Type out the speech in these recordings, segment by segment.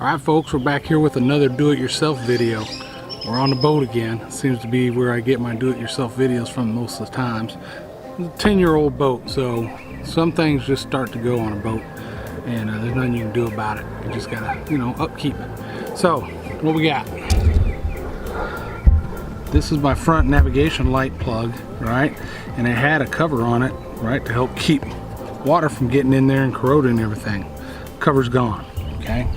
Alright folks, we're back here with another do-it-yourself video. We're on the boat again. Seems to be where I get my do-it-yourself videos from most of the times. It's a 10-year-old boat, so some things just start to go on a boat, and there's nothing you can do about it. You just gotta, upkeep it. So, what we got? This is my front navigation light plug, right? And it had a cover on it, right, to help keep water from getting in there and corroding everything. Cover's gone, okay?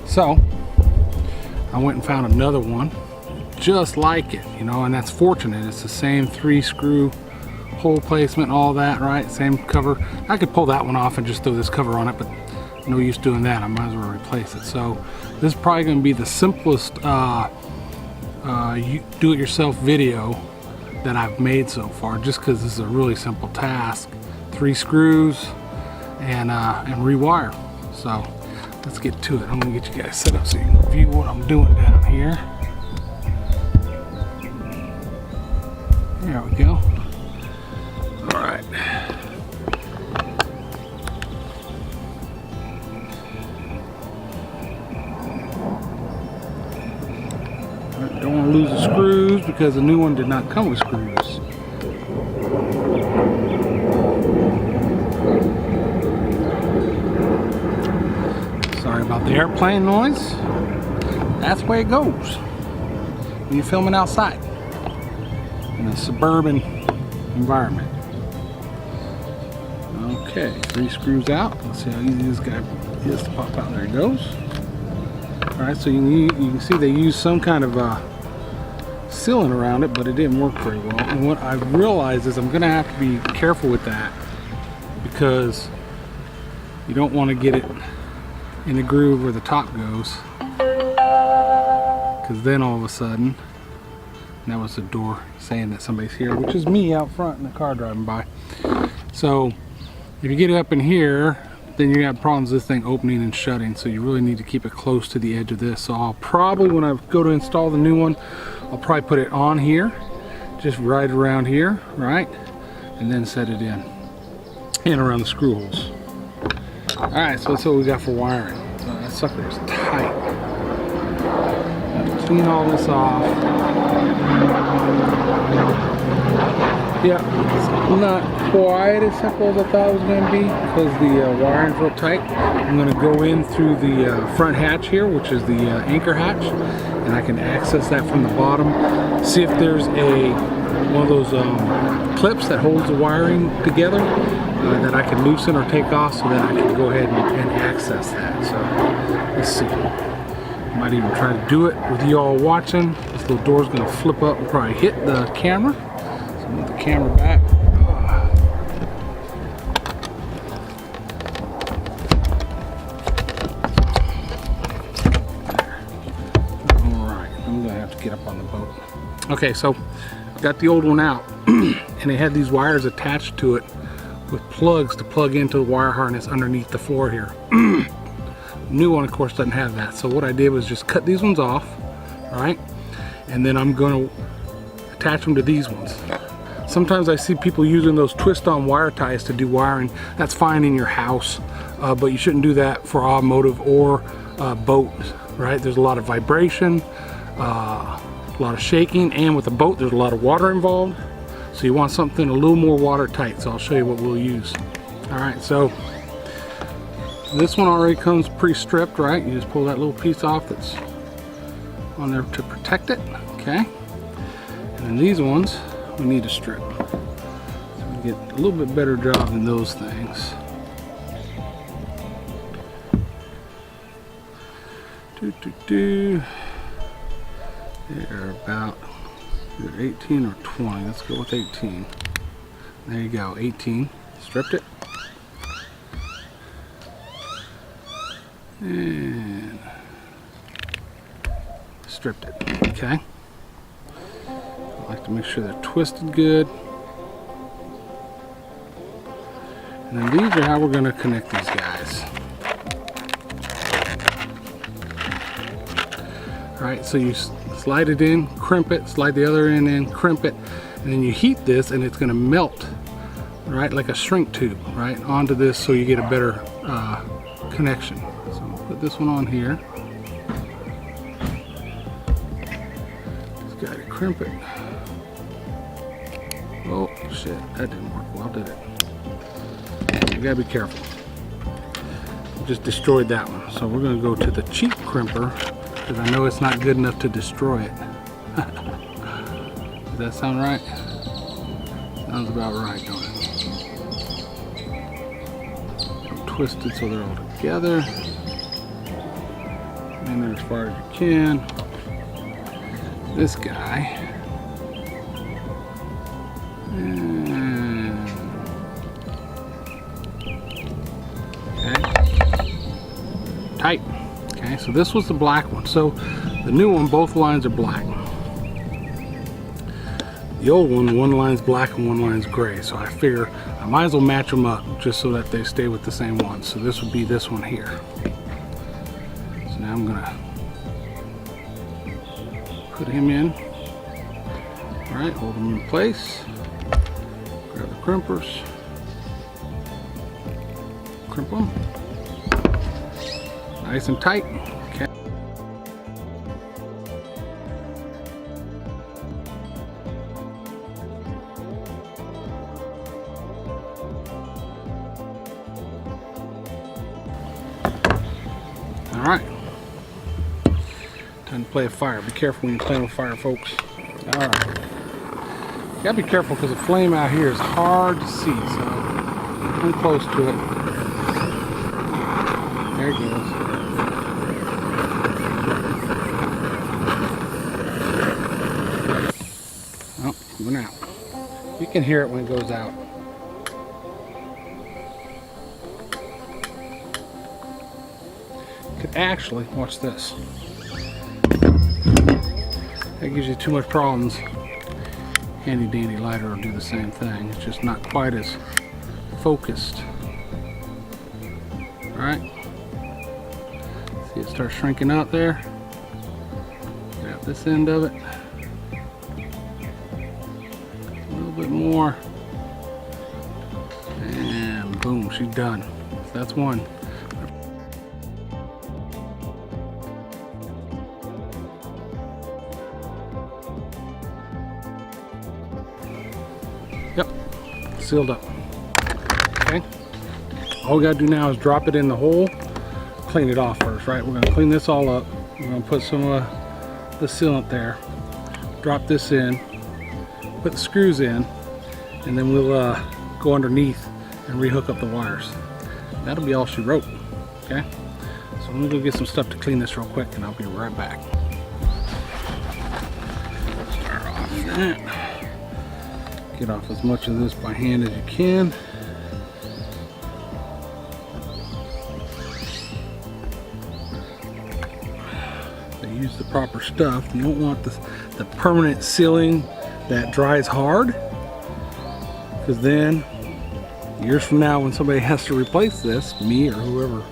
So, I went and found another one just like it, and that's fortunate. It's the same 3-screw hole placement, all that, right? Same cover. I could pull that one off and just throw this cover on it, but no use doing that. I might as well replace it. So, this is probably going to be the simplest do-it-yourself video that I've made so far, just because this is a really simple task. 3 screws and rewire. So let's get to it. I'm gonna get you guys set up so you can view what I'm doing down here. There we go. All right. Don't want to lose the screws because the new one did not come with screws. Sorry about the airplane noise. That's the way it goes when you're filming outside in a suburban environment. Okay, 3 screws out. Let's see how easy this guy is to pop out. There he goes. Alright, so you can see they used some kind of sealant around it, but it didn't work very well. And what I realized is I'm going to have to be careful with that, because you don't want to get it in the groove where the top goes, because then all of a sudden, and that was the door saying that somebody's here, which is me out front in the car driving by. So if you get it up in here, then you have problems with this thing opening and shutting, so you really need to keep it close to the edge of this. So I'll probably, when I go to install the new one, I'll probably put it on here, just right around here, right, and then set it in around the screw holes. Alright, so that's what we got for wiring. So that sucker is tight. Now, clean all this off. Yeah, it's not quite as simple as I thought it was going to be, because the wiring's real tight. I'm going to go in through the front hatch here, which is the anchor hatch, and I can access that from the bottom. See if there's one of those clips that holds the wiring together that I can loosen or take off, so that I can go ahead and access that. So let's see. I might even try to do it with you all watching. This little door's going to flip up and probably hit the camera. So move the camera back. Alright, I'm going to have to get up on the boat. Okay, so I got the old one out, and it had these wires attached to it with plugs to plug into the wire harness underneath the floor here. New one, of course, doesn't have that. So what I did was just cut these ones off, right? And then I'm going to attach them to these ones. Sometimes I see people using those twist-on wire ties to do wiring. That's fine in your house, but you shouldn't do that for automotive or boat, right? There's a lot of vibration, a lot of shaking, and with a boat there's a lot of water involved. So you want something a little more watertight, so I'll show you what we'll use. Alright, so this one already comes pre-stripped, right? You just pull that little piece off that's on there to protect it, okay? And then these ones, we need to strip. So we get a little bit better job than those things. They're about either 18 or 20. Let's go with 18. There you go, 18. Stripped it. And stripped it. Okay. I like to make sure they're twisted good. And then these are how we're going to connect these guys. Alright, so you slide it in, crimp it, slide the other end in, crimp it, and then you heat this and it's going to melt, right, like a shrink tube, right, onto this, so you get a better connection. So Put this one on here. Just gotta crimp it. Oh shit, that didn't work well, did it? You gotta be careful. Just destroyed that one. So we're gonna go to the cheap crimper because I know it's not good enough to destroy it. Does that sound right? Sounds about right, don't it? Twist it so they're all together. In there as far as you can. This guy. And okay. Tight. Okay, so this was the black one. So the new one, both lines are black. The old one line's black and one line's gray. So I figure I might as well match them up just so that they stay with the same one. So this would be this one here. So now I'm gonna put him in. All right, hold him in place. Grab the crimpers. Crimp them. Nice and tight. Okay. All right. Time to play with fire. Be careful when you're playing with fire, folks. All right. You gotta be careful because the flame out here is hard to see. So I'm close to it. There it goes. Oh, it went out. You can hear it when it goes out. Could actually, watch this. That gives you too much problems. Handy dandy lighter will do the same thing. It's just not quite as focused. Alright. See it start shrinking out there. Grab this end of it. A little bit more. And boom, she's done. So that's one. Yep, sealed up. Okay. All we gotta do now is drop it in the hole, clean it off first, right? We're gonna clean this all up. We're gonna put some of the sealant there, drop this in, put the screws in, and then we'll go underneath and rehook up the wires. That'll be all she wrote, okay? So I'm gonna go get some stuff to clean this real quick and I'll be right back. Start off that. Get off as much of this by hand as you can. Use the proper stuff. You don't want the permanent sealing that dries hard, because then years from now when somebody has to replace this, me or whoever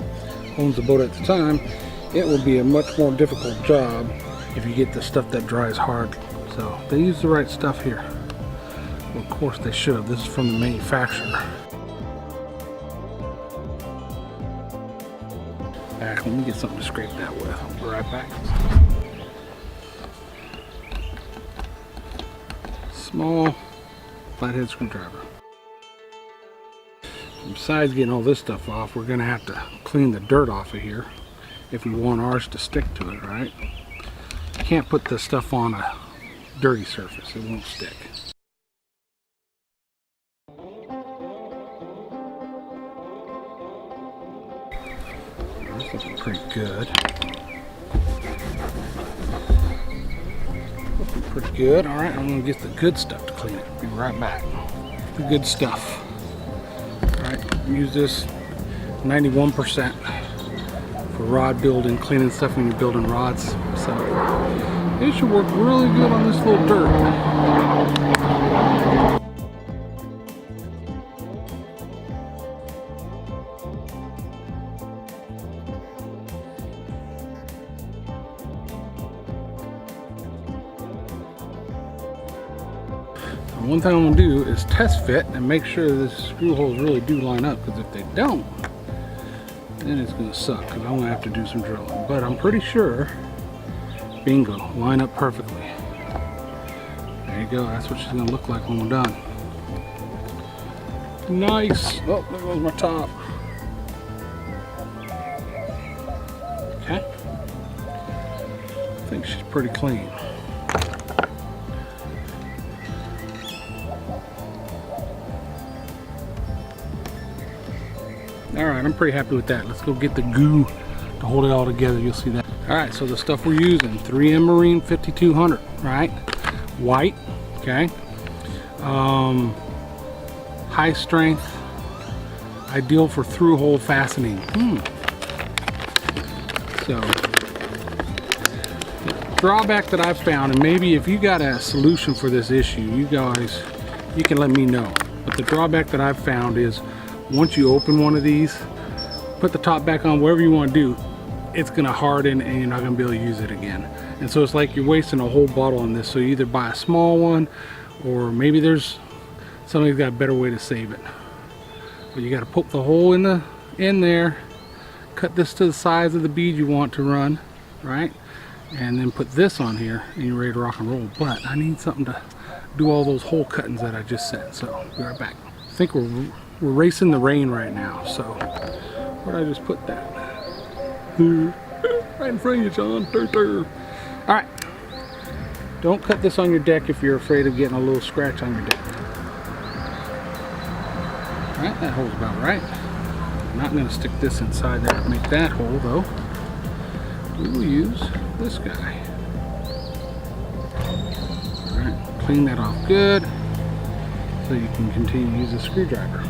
owns the boat at the time, it will be a much more difficult job if you get the stuff that dries hard. So they use the right stuff here. Well, of course they should. This is from the manufacturer. Back, let me get something to scrape that with. I'll be right back. Small flathead screwdriver. Besides getting all this stuff off, we're gonna have to clean the dirt off of here if we want ours to stick to it, right? You can't put this stuff on a dirty surface, it won't stick. This looking pretty good. Looking pretty good. All right, I'm gonna get the good stuff to clean it. Be right back. The good stuff. All right, use this 91% for rod building, cleaning stuff when you're building rods. So it should work really good on this little dirt. One thing I'm going to do is test fit and make sure the screw holes really do line up, because if they don't, then then it's gonna suck because I'm gonna have to do some drilling. But I'm pretty sure, bingo, line up perfectly. There you go, that's what she's gonna look like when we're done. Nice. Oh, there goes my top. Okay. I think she's pretty clean. Alright, I'm pretty happy with that. Let's go get the goo to hold it all together. You'll see that. Alright, so the stuff we're using, 3M Marine 5200, right? White, okay? High strength, ideal for through hole fastening. So, the drawback that I've found, and maybe if you got a solution for this issue, you guys, you can let me know. But the drawback that I've found is once you open one of these, put the top back on, whatever you want to do, it's going to harden and you're not going to be able to use it again. And so it's like you're wasting a whole bottle on this. So you either buy a small one, or maybe there's somebody's got a better way to save it. But you got to poke the hole in there, cut this to the size of the bead you want to run, right? And then put this on here and you're ready to rock and roll. But I need something to do all those hole cuttings that I just said. So be right back. I think we're racing the rain right now. So where'd I just put that? Right in front of you, John. All right. Don't cut this on your deck if you're afraid of getting a little scratch on your deck. All right, that hole's about right. I'm not going to stick this inside there to make that hole, though. We will use this guy. All right, clean that off good so you can continue to use a screwdriver.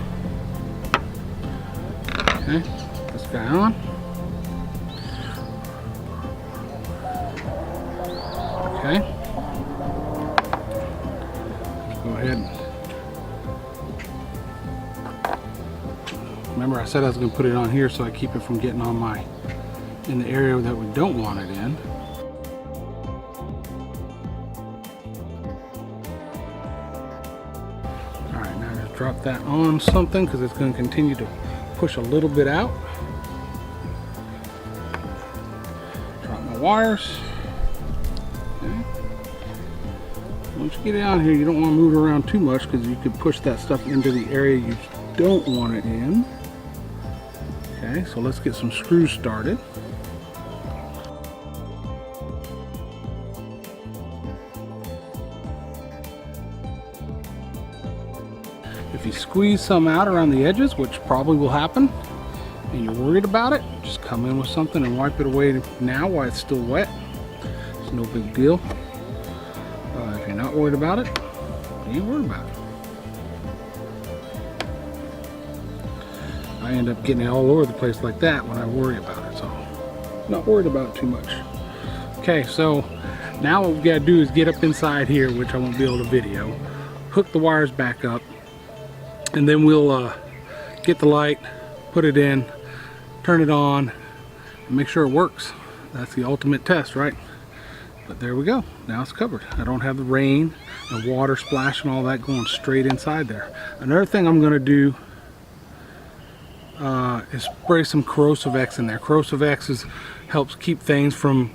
Okay, this guy on. Okay. Go ahead. Remember I said I was going to put it on here so I keep it from getting on in the area that we don't want it in. Alright, now just drop that on something because it's going to continue to push a little bit out. Drop my wires. Okay. Once you get it on here, you don't want to move it around too much because you could push that stuff into the area you don't want it in. Okay, so let's get some screws started. If you squeeze some out around the edges, which probably will happen, and you're worried about it, just come in with something and wipe it away now while it's still wet. It's no big deal. If you're not worried about it, you ain't worried about it. I end up getting it all over the place like that when I worry about it, so not worried about it too much. Okay, so now what we've got to do is get up inside here, which I won't be able to video, hook the wires back up, and then we'll get the light, put it in, turn it on, and make sure it works. That's the ultimate test, right? But there we go, now it's covered. I don't have the rain and water splash and all that going straight inside there. Another thing I'm going to do is spray some Corrosive X in there. Corrosive X helps keep things from,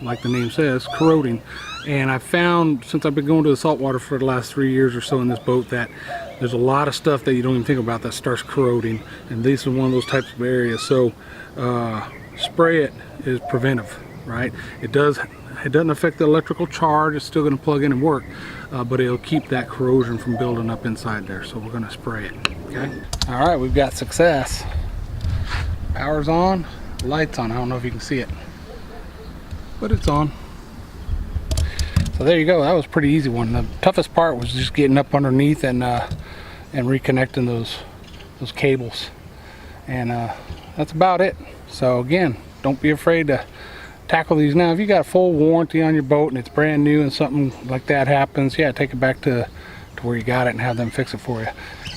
like the name says, corroding. And I found, since I've been going to the saltwater for the last 3 years or so in this boat, that there's a lot of stuff that you don't even think about that starts corroding. And this is one of those types of areas. So spray it is preventive, right? It doesn't affect the electrical charge. It's still going to plug in and work, but it'll keep that corrosion from building up inside there. So we're going to spray it. Okay. All right, we've got success. Power's on, lights on. I don't know if you can see it, but it's on. So there you go. That was a pretty easy one. The toughest part was just getting up underneath and reconnecting those cables, and that's about it. So again, don't be afraid to tackle these now. If you got a full warranty on your boat and it's brand new and something like that happens, yeah, take it back to where you got it and have them fix it for you.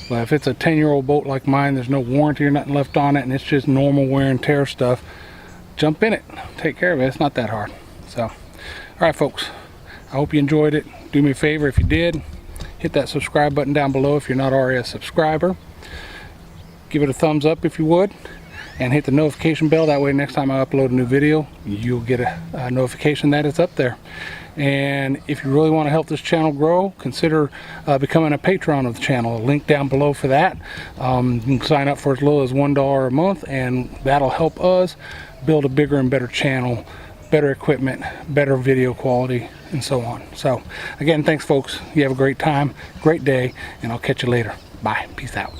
But if it's a 10-year-old boat like mine, there's no warranty or nothing left on it, and it's just normal wear and tear stuff, jump in it, take care of it. It's not that hard. So all right, folks, I hope you enjoyed it. Do me a favor, if you did, hit that subscribe button down below if you're not already a subscriber. Give it a thumbs up if you would, and hit the notification bell. That way next time I upload a new video, you'll get a notification that it's up there. And if you really want to help this channel grow, consider becoming a patron of the channel. A link down below for that. You can sign up for as little as $1 a month, and that'll help us build a bigger and better channel, better equipment, better video quality, and so on. So again, thanks folks. You have a great time, great day, and I'll catch you later. Bye. Peace out.